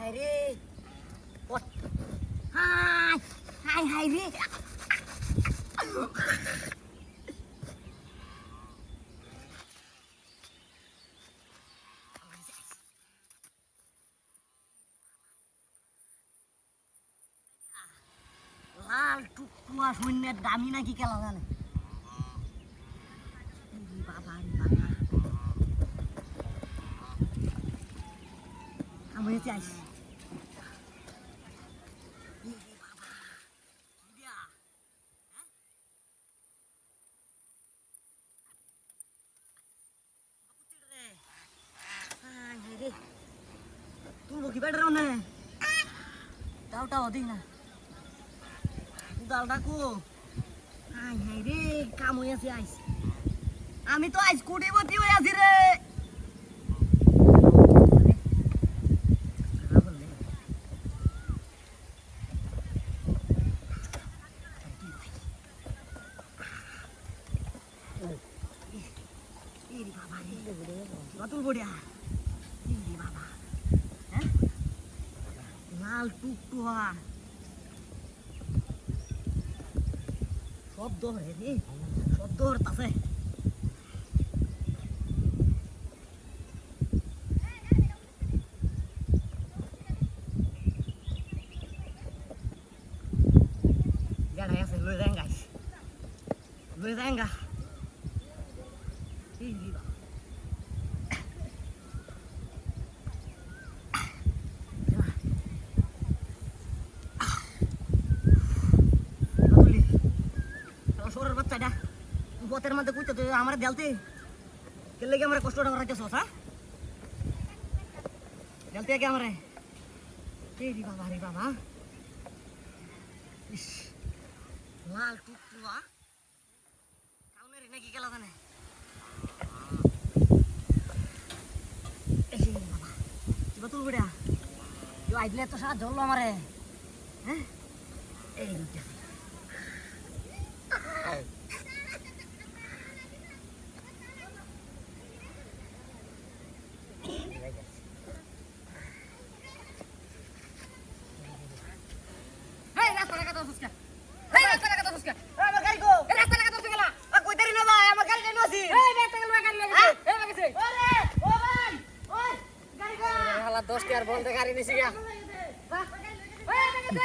high রে high high high রে লাল টুকুয়া শূন্যের দামি নাকি খেলা জানে বাবা আমি চাইছি তুলবো কি বেটার না তাওটাও দিই না ডালটা কো হাই হাই রে কাম হয়ে আছে আইস আমি তো আইস কোটিপতি হয়ে আছি রে বাতুল বড়িয়া বাবা হ্যাঁ লাল টুকটুয়া শব্দ রে শব্দ হরতাছে গাড়ি আছে লই যাঙ্গা এই দিবা শোরের বাচ্চাটা বতের মধ্যে কইতে তুই আমার দেলতে কে লেগে আমার কষ্টটা করাইতেছস হ্যাঁ দেলতে কে আমারে এই রে বাবা ইস লাল টুকটুয়া কাউনে রে নাকি গেলা জানে এই বাবা কিবা তুল বড়া ইও আইলে তো সারা জ্বললো আমারে হ্যাঁ এই দুইটা দশ টাকার বলতে গাড়ি নিছি গা